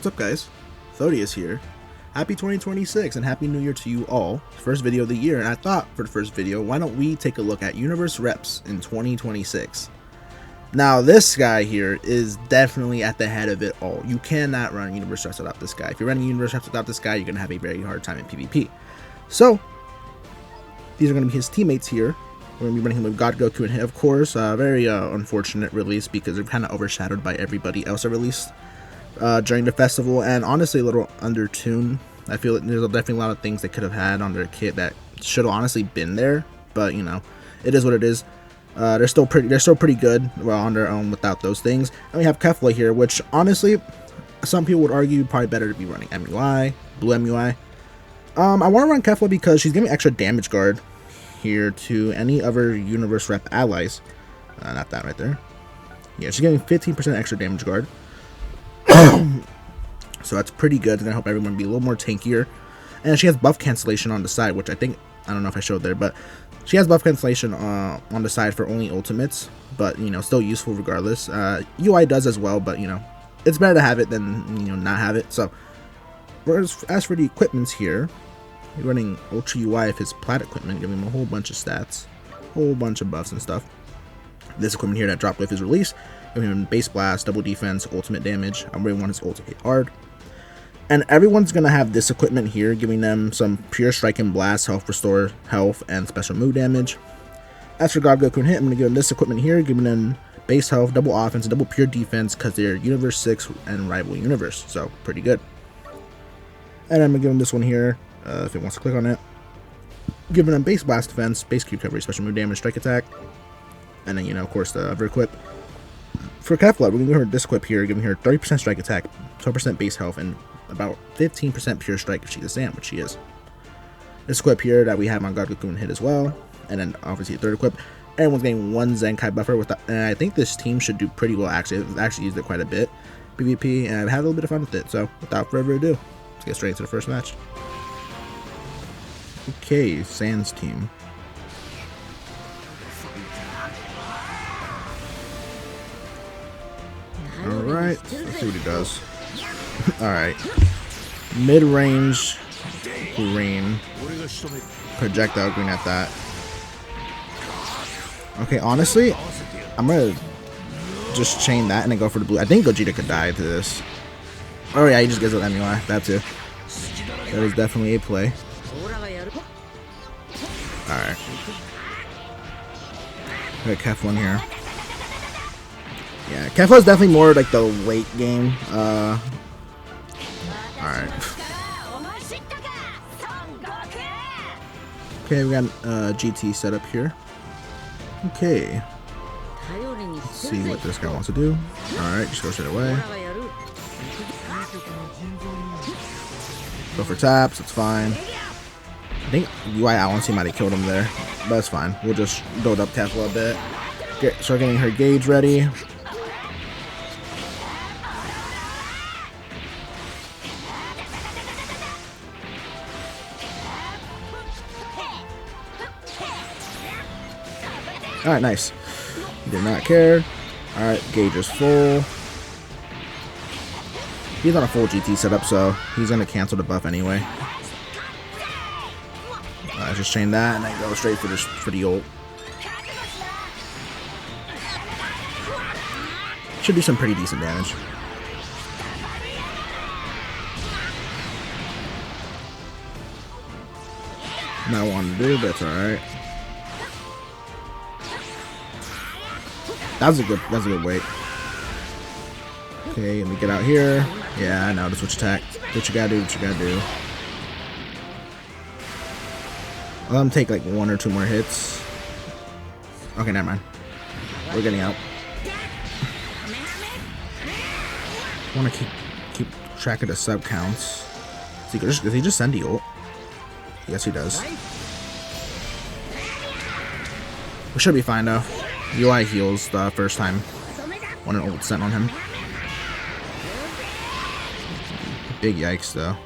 What's up, guys? Thodius here. Happy 2026 and Happy New Year to you all. First video of the year, and I thought for the first video, why don't we take a look at Universe reps in 2026? Now, this guy here is definitely at the head of it all. You cannot run Universe reps without this guy. If you're running Universe reps without this guy, you're going to have a very hard time in PvP. So, these are going to be his teammates here. We're going to be running him with God, Goku, and of course, very unfortunate release because they're kind of overshadowed by everybody else that released during the festival, and honestly a little undertuned. I feel like there's definitely a lot of things they could have had on their kit that should have honestly been there, but you know, it is what it is. They're still pretty good, well, on their own without those things. And we have Kefla here, which honestly some people would argue probably better to be running MUI, blue MUI. I want to run Kefla because she's giving extra damage guard here to any other Universe rep allies. Not that right there. Yeah, she's getting 15% extra damage guard. So that's pretty good. It's gonna help everyone be a little more tankier. And she has buff cancellation on the side, which I don't know if I showed there, but she has buff cancellation on the side for only ultimates, but you know, still useful regardless. UI does as well, but you know, it's better to have it than, you know, not have it. So as for the equipments here, you're running Ultra UI if his plat equipment, giving him a whole bunch of stats, whole bunch of buffs and stuff. This equipment here that dropped with his release, giving him base blast, double defense, ultimate damage. I really want his ult to hit hard. And everyone's gonna have this equipment here, giving them some pure strike and blast, health restore, health, and special move damage. As for God, Goku, and hit, I'm gonna give them this equipment here, giving them base health, double offense, and double pure defense because they're Universe 6 and Rival Universe, so pretty good. And I'm gonna give them this one here, if it wants to click on it, giving them base blast defense, base Q recovery, special move damage, strike attack, and then, you know, of course, the other equip. For Kefla, we're gonna give her this equip here, giving her 30% strike attack, 12% base health, and about 15% pure strike if she's a Sam, which she is. This equip here that we have on God, Goku, and hit as well, and then obviously the third equip. Everyone's getting one Zenkai buffer with and I think this team should do pretty well. Actually, I've actually used it quite a bit PvP, and I've had a little bit of fun with it. So without further ado, let's get straight into the first match. Okay, Sans team. Alright, let's see what he does. Alright. Mid-range green. Projectile green at that. Okay, honestly, I'm gonna just chain that and then go for the blue. I think Gogeta could die to this. Oh yeah, he just gives it MUI. That too. That is definitely a play. Alright. Got Kefla here. Yeah, Kefla is definitely more like the late game. Alright. Okay, we got GT set up here. Okay. Let's see what this guy wants to do. Alright, just go straight away. Go for taps, it's fine. I think UI Alancy might have killed him there, but it's fine. We'll just build up Kefla a bit. Start getting her gauge ready. Alright, nice. He did not care. Alright, gauge is full. He's on a full GT setup, so he's going to cancel the buff anyway. Just chain that and then go straight for the ult. Should do some pretty decent damage. Not wanting to do, but it's alright. That was a good weight. Okay, let me get out here. Yeah, I know, the switch attack. What you gotta do, what you gotta do. I'll let him take like one or two more hits. Okay, never mind. We're getting out. I wanna keep track of the sub counts. Does he just send the ult? Yes, he does. We should be fine though. UI heals the first time when an ult sent on him. Big yikes though.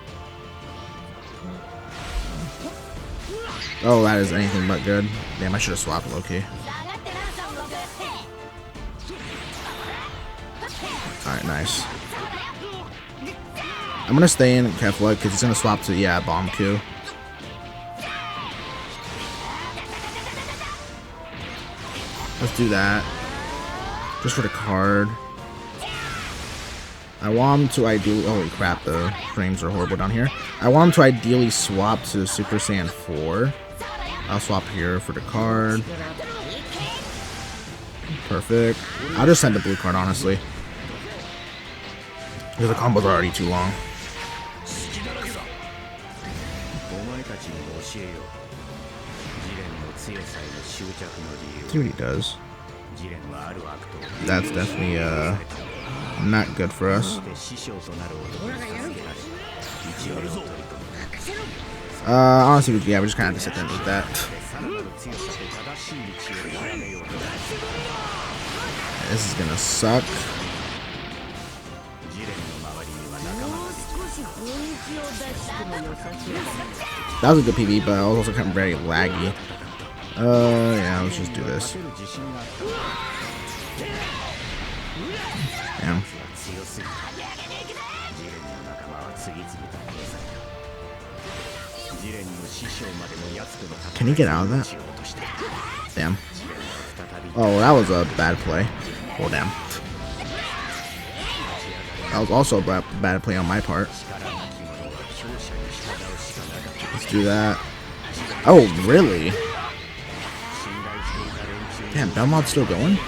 Oh, that is anything but good. Damn, I should have swapped low-key. Alright, nice. I'm gonna stay in careful because he's gonna swap to, yeah, bomb Q. Let's do that. Just for the card. I want him to ideally... Holy crap, the frames are horrible down here. I want him to ideally swap to Super Saiyan 4. I'll swap here for the card. Perfect. I'll just send the blue card, honestly. Because the combos are already too long. See what he does. That's definitely not good for us. Honestly, yeah, we just kind of have to sit there with that. This is gonna suck. That was a good PB, but I was also kind of very laggy. Yeah, let's just do this. Damn. Can he get out of that? Damn. Oh, that was a bad play. Oh, damn. That was also a bad play on my part. Let's do that. Oh, really? Damn, Belmont's still going?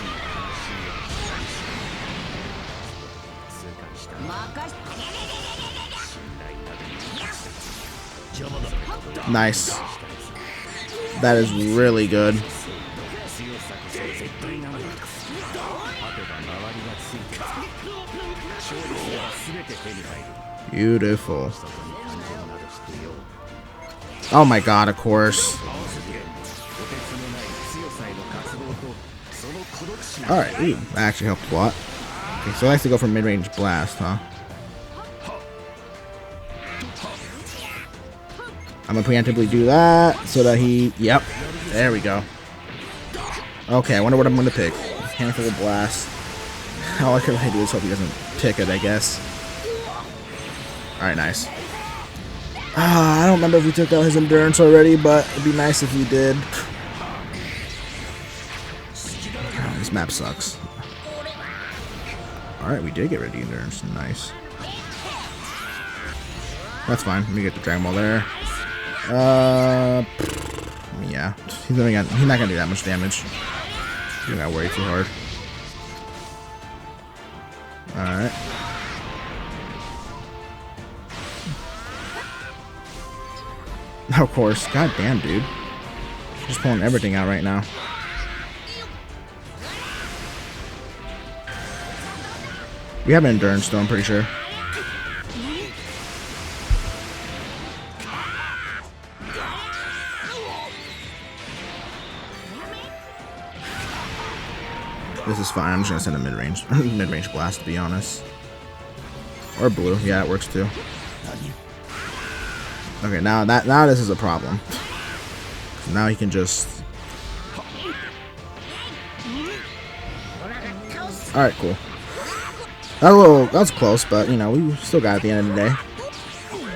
Nice. That is really good. Beautiful. Oh my god, of course. Alright, ooh, that actually helped a lot. Okay, so I like to go for mid-range blast, huh? I'm gonna preemptively do that so that he... Yep, there we go. Okay, I wonder what I'm gonna pick. Handful of blast. All I can really do is hope he doesn't pick it, I guess. Alright, nice. I don't remember if we took out his endurance already, but it'd be nice if we did. Oh, this map sucks. Alright, we did get rid of the endurance. Nice. That's fine. Let me get the Dragon Ball there. Yeah. He's not gonna do that much damage. You gotta worry too hard. Alright. Of course. God damn, dude. Just pulling everything out right now. We have an endurance though, I'm pretty sure. This is fine. I'm just gonna send a mid-range blast, to be honest. Or blue. Yeah, it works too. Okay, now this is a problem. Now he can just... Alright, cool. That was close, but you know, we still got it at the end of the day.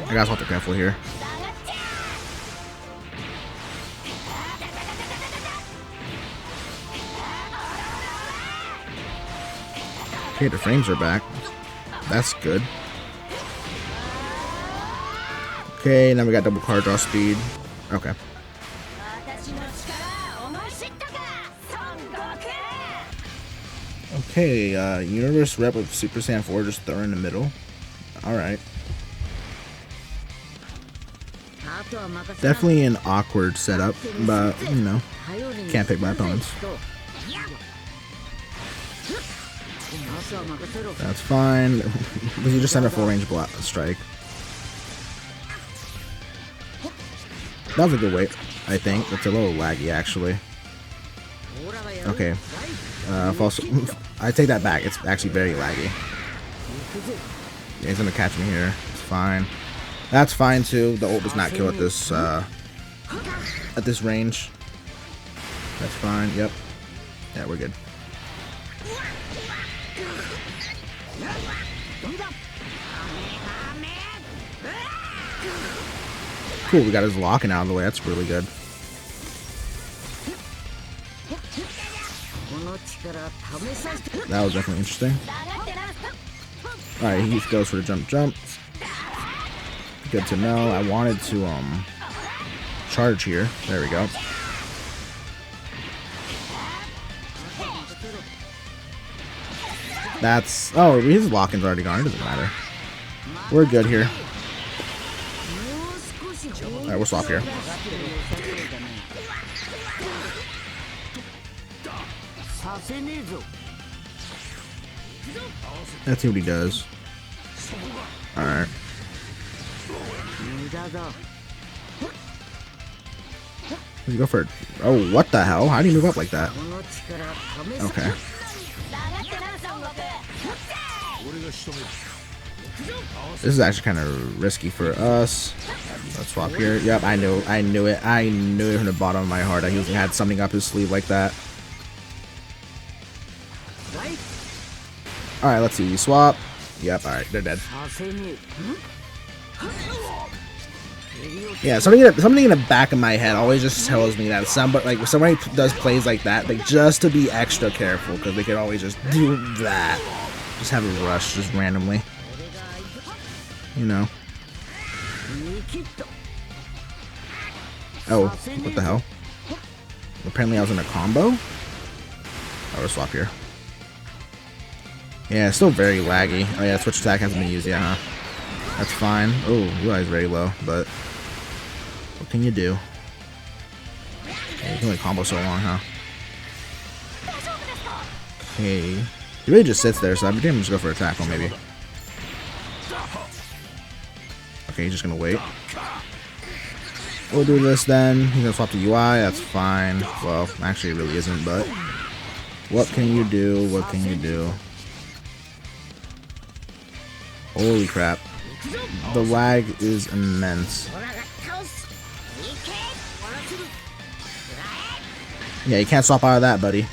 I gotta have to be careful here. Okay, the frames are back. That's good. Okay, now we got double card draw speed. Okay. Okay, Universe rep of Super Saiyan 4 just throw in the middle. Alright. Definitely an awkward setup, but, you know, can't pick my opponents. That's fine. You just send a full range block strike. That was a good weight, I think. It's a little laggy, actually. Okay. False. I take that back. It's actually very laggy. Yeah, he's gonna catch me here. It's fine. That's fine too. The ult does not kill at this range. That's fine. Yep. Yeah, we're good. Cool, we got his locking out of the way. That's really good. That was definitely interesting. Alright, he goes for the jump. Good to know. I wanted to charge here. There we go. That's... Oh, his lock-in's already gone. It doesn't matter. We're good here. Alright, we'll swap here. Let's see what he does. Alright. Let's go for it. Oh, what the hell? How do you move up like that? Okay. This is actually kind of risky for us. Let's swap here. Yep, I knew it. I knew it from the bottom of my heart. I usually had something up his sleeve like that. Alright, let's see. Swap. Yep, alright, they're dead. Yeah, something in the back of my head always just tells me that if somebody does plays like that, like just to be extra careful, because they could always just do that. Just have a rush just randomly. You know. Oh, what the hell? Apparently I was in a combo? Oh, we'll swap here. Yeah, it's still very laggy. Oh yeah, switch attack hasn't been used yet, huh? That's fine. Oh, UI's very low, but what can you do? Yeah, you can only combo so long, huh? Okay. He really just sits there, so I think I'm just go for a tackle, maybe. Okay, he's just gonna wait. We'll do this then. He's gonna swap to UI, that's fine. Well, actually it really isn't, but what can you do? What can you do? Holy crap. The lag is immense. Yeah, you can't swap out of that, buddy.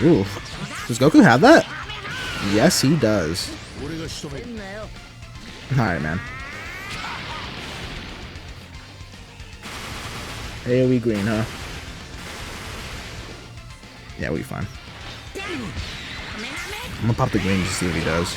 Ooh. Does Goku have that? Yes, he does. Alright, man. AoE green, huh? Yeah, we'll be fine. I'm gonna pop the green to see what he does.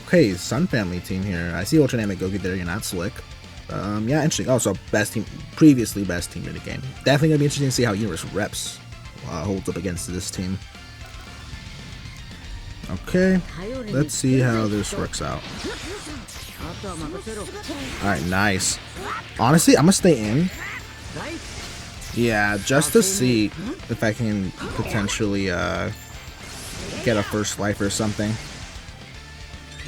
Okay, Sun Family team here. I see Ultranamic Goku there. You're not slick. Yeah, interesting. Oh, so best team, previously best team in the game. Definitely gonna be interesting to see how Universe Reps holds up against this team. Okay, let's see how this works out. Alright, nice. Honestly, I'm gonna stay in. Yeah, just to see if I can potentially get a first life or something.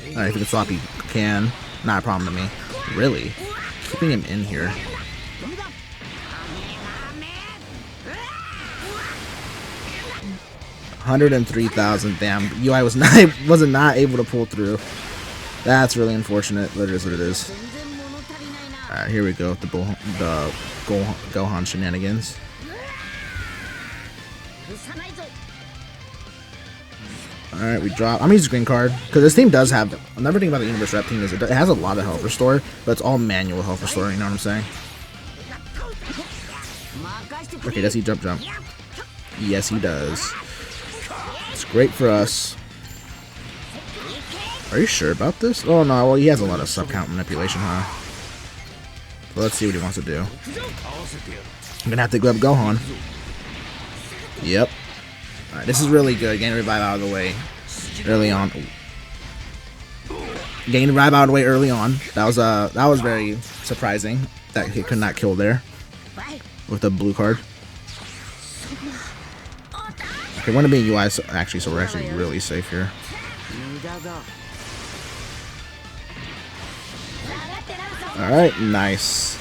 Alright, if you can swap, you can. Not a problem to me. Really? Keeping him in here. $103,000. Damn, UI wasn't not able to pull through. That's really unfortunate, but it is what it is. Alright, here we go with the Gohan shenanigans. Alright, we drop. I'm gonna use a green card because this team does have. Another thing about the Universe Rep team is it has a lot of health restore, but it's all manual health restore. You know what I'm saying? Okay, does he jump? Yes, he does. It's great for us. Are you sure about this? Oh no, well he has a lot of sub count manipulation, huh? So let's see what he wants to do. I'm gonna have to grab Gohan. Yep. Alright, this is really good. Getting revive out of the way early on. Getting Rab out of the way early on. That was very surprising that he could not kill there with the blue card. Okay, we're gonna be in UI actually, so we're actually really safe here. Alright, nice.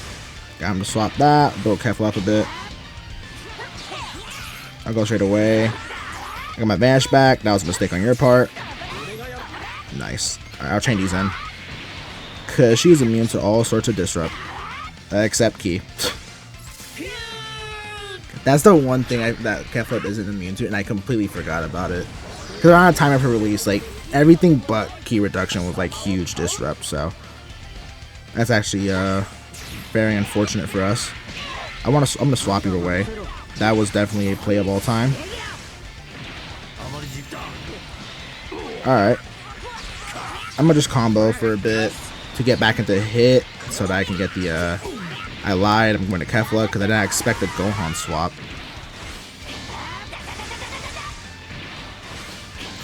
Got him to swap that, build Kefla up a bit. I'll go straight away. I got my Vanish back. That was a mistake on your part. Nice. Alright, I'll chain these in. Because she's immune to all sorts of disrupt. Except Ki. That's the one thing that Kefla isn't immune to, and I completely forgot about it. Because around the time of her release, like, everything but Ki reduction was, like, huge disrupt, so... That's actually, very unfortunate for us. I'm gonna swap either way. That was definitely a play of all time. Alright. I'm gonna just combo for a bit to get back into hit so that I can get the, I lied, I'm going to Kefla because I didn't expect a Gohan swap.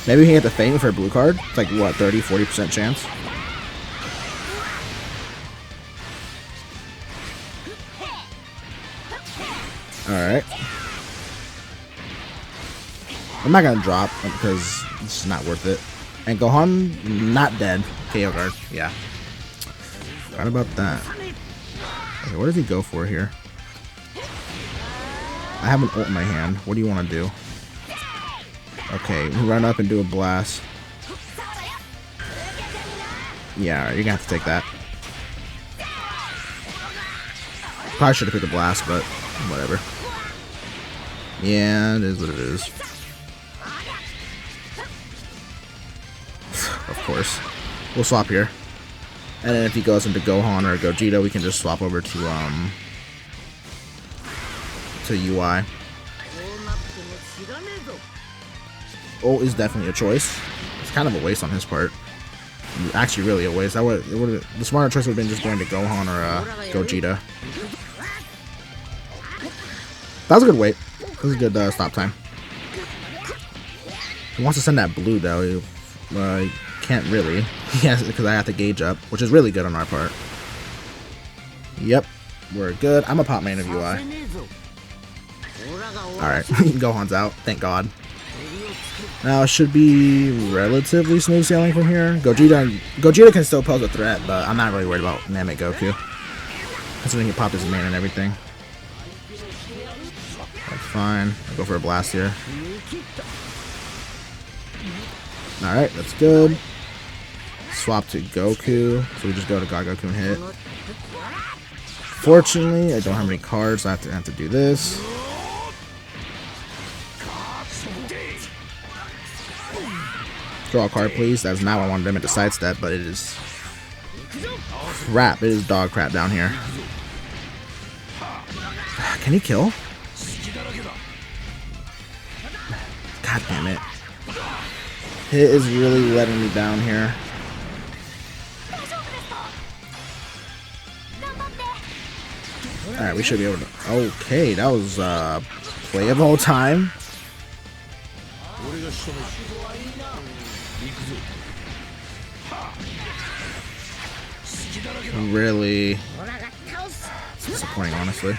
Maybe we can get the Fang for a blue card. It's like, what, 30-40% chance? Alright. I'm not gonna drop because it's not worth it. And Gohan, not dead. KO guard, yeah. Forgot about that. Okay, what does he go for here? I have an ult in my hand. What do you want to do? Okay, run up and do a blast. Yeah, alright, you're gonna have to take that. Probably should have picked a blast, but whatever. Yeah, it is what it is. Of course. We'll swap here. And then if he goes into Gohan or Gogeta, we can just swap over to UI. Ult is definitely a choice. It's kind of a waste on his part. Actually, really a waste. The smarter choice would have been just going to Gohan or Gogeta. That was a good wait. That was a good stop time. He wants to send that blue though. He can't really. Yes, because I have to gauge up, which is really good on our part. Yep, we're good. I'm a pop main of UI. Alright, Gohan's out. Thank God. Now it should be relatively smooth sailing from here. Gogeta can still pose a threat, but I'm not really worried about Namek Goku. Considering he popped his main and everything. That's fine. I'll go for a blast here. Alright, that's good. Swap to Goku. So we just go to God Goku and hit. Fortunately, I don't have any cards, so I have to do this. Draw a card, please. That's not what I wanted them to sidestep, but it is crap. It is dog crap down here. Can he kill? God damn it. Hit is really letting me down here. Alright, we should be able to... Okay, that was play of all time. Really disappointing, honestly.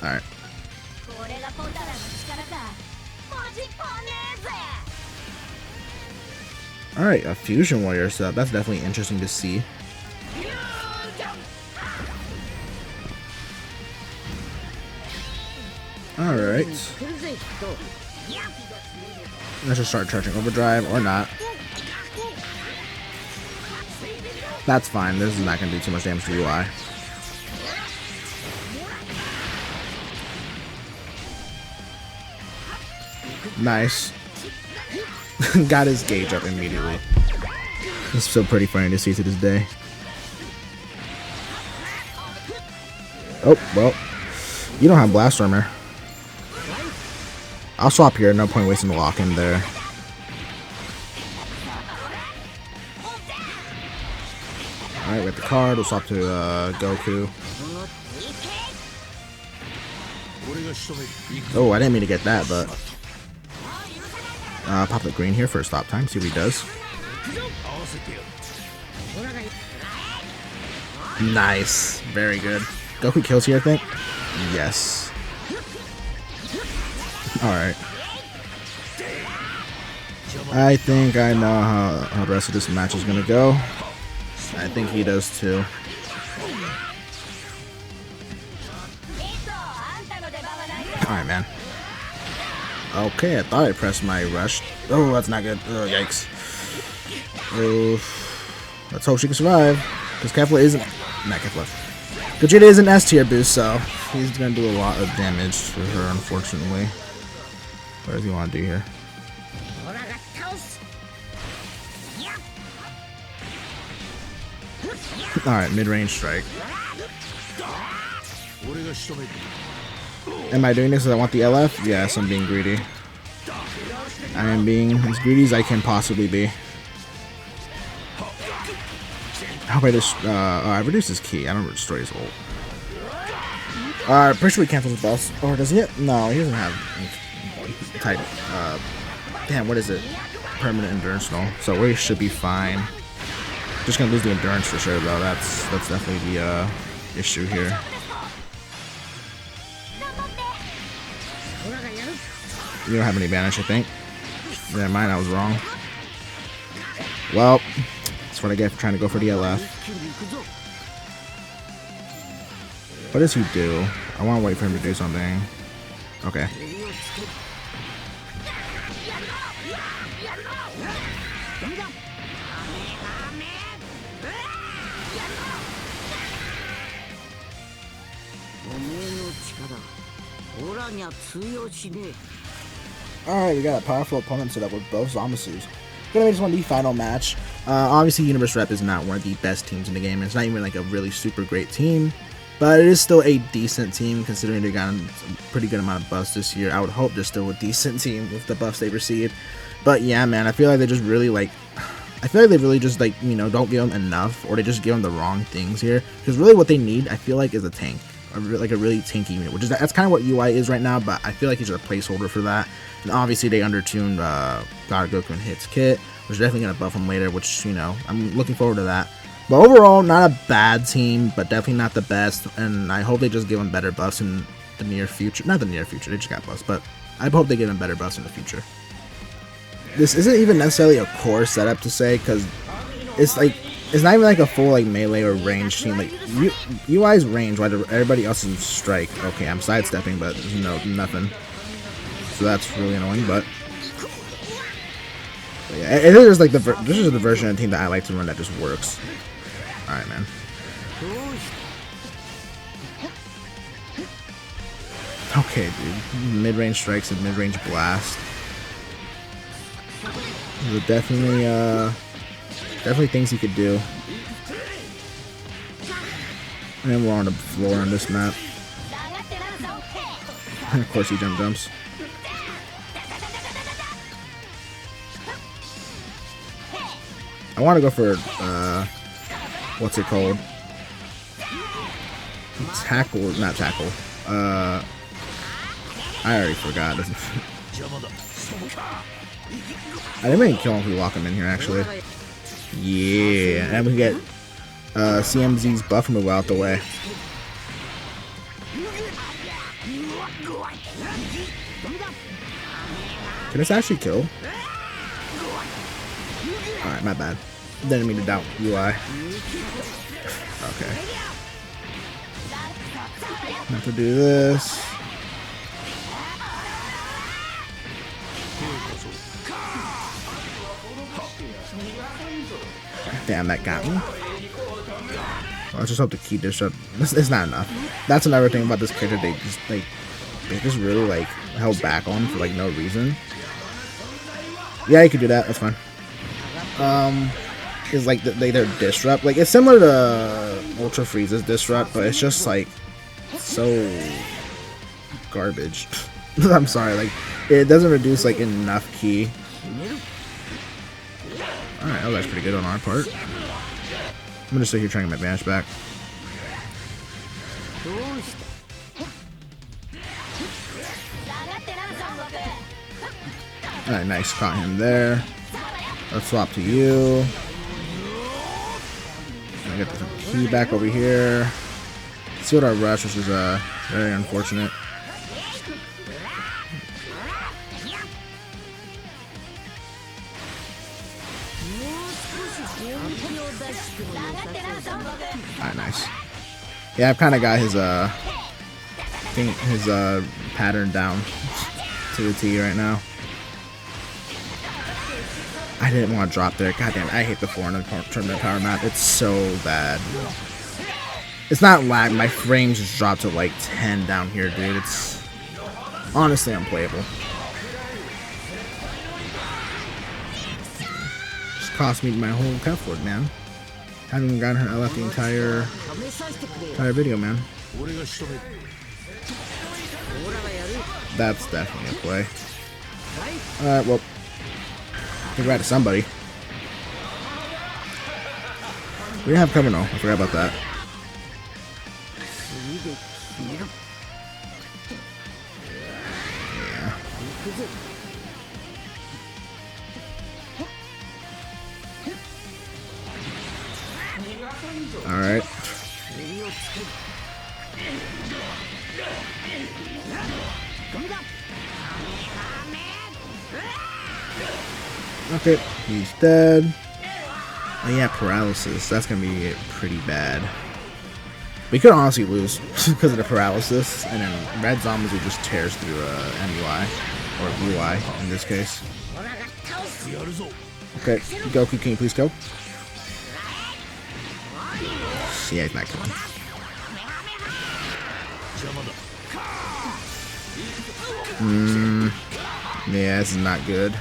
Alright. Alright, a Fusion Warrior sub. That's definitely interesting to see. Alright. Let's just start charging Overdrive, or not. That's fine. This is not going to do too much damage to UI. Nice. Got his gauge up immediately. It's still pretty funny to see to this day. Oh, well. You don't have Blast Stormer. I'll swap here. No point wasting the lock in there. Alright, with the card, we'll swap to Goku. Oh, I didn't mean to get that, but... Pop the green here for a stop time. See what he does. Nice. Very good. Goku kills here, I think. Yes. Alright. I think I know how the rest of this match is gonna go. I think he does too. Alright, man. Okay, I thought I pressed my rush. Oh, that's not good. Oh, yikes. Oh, let's hope she can survive. Because Kefla isn't... Not Kefla. Gogeta is an S tier boost, so he's going to do a lot of damage for her, unfortunately. What does he want to do here? Alright, mid-range strike. Am I doing this because I want the LF? Yes, I'm being greedy. I am being as greedy as I can possibly be. How about this? I reduce his key. I don't destroy his ult. Pretty sure he cancels his boss. Or does he? No, he doesn't have type. Damn, what is it? Permanent endurance null. So we should be fine. Just gonna lose the endurance for sure, though. That's definitely the issue here. You don't have any advantage, I think. Never mind, I was wrong. Well, that's what I get for trying to go for the LF. What does he do? I want to wait for him to do something. Okay. Alright, we got a powerful opponent set up with both Zamasus. Gonna make this one the final match. Obviously, Universe Rep is not one of the best teams in the game. It's not even like a really super great team, but it is still a decent team considering they got a pretty good amount of buffs this year. I would hope they're still a decent team with the buffs they received. But yeah, man, I feel like they just really don't give them enough, or they just give them the wrong things here. Because really, what they need, I feel like, is a tank. Like a really tanky unit, which is that's kind of what UI is right now, but I feel like he's a placeholder for that. And obviously they undertuned God Goku and Hit's kit, which is definitely gonna buff him later, which, you know, I'm looking forward to that. But overall, not a bad team, but definitely not the best, and I hope they just give him better buffs in the near future. Not the near future, they just got buffs, but I hope they give him better buffs in the future. This isn't even necessarily a core setup to say, because it's like, it's not even like a full like melee or range team. Like UI's range, while everybody else is strike. Okay, I'm sidestepping, but nothing. So that's really annoying. But yeah, it is like this is the version of the team that I like to run that just works. All right, man. Okay, dude. Mid-range strikes and mid-range blast. Definitely things he could do. And we're on the floor on this map. And of course he jumps. I want to go for what's it called? Tackle, not tackle. I already forgot. I didn't even kill him if we lock him in here, actually. Yeah, and we get CMZ's buff removal out the way. Can this actually kill? Alright, my bad. Didn't mean to doubt UI. Okay. Have to do this. Damn, that got me. Let's just hope to keep this up. It's not enough. That's another thing about this character. They just really like held back on for like no reason. Yeah, you could do that. That's fine. Is like their disrupt. Like it's similar to Ultra Frieza's disrupt, but it's just like so garbage. I'm sorry. Like it doesn't reduce like enough ki. Alright, oh, that's pretty good on our part. I'm gonna sit here trying to get my advantage back. Alright, nice. Caught him there. Let's swap to you. I get the key back over here. Let's see what our rush, which is very unfortunate. Alright, nice. Yeah, I've kind of got his pattern down to the T right now. I didn't want to drop there. God damn it, I hate the 400 tournament power map. It's so bad. It's not lag. My frames just dropped to like 10 down here, dude. It's honestly unplayable. Just cost me my whole Kefwood, man. Haven't even gotten her. I left the entire video, man. That's definitely a play. Alright, well. Congrats to somebody. We didn't have Criminal. I forgot about that. Yeah. Alright. Okay, he's dead. Oh yeah, paralysis. That's gonna be pretty bad. We could honestly lose because of the paralysis, and then red zombies would just tears through MUI or blue eye in this case. Okay, Goku, can you please go? Yeah, he's not killing. Yeah, this is not good.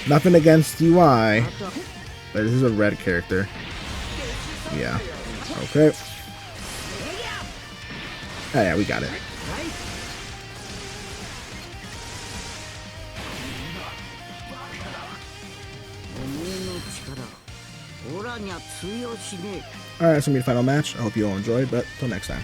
Nothing against UI, but this is a red character. Yeah. Okay. Oh yeah, we got it. Alright, that's gonna be the final match. I hope you all enjoyed, but till next time.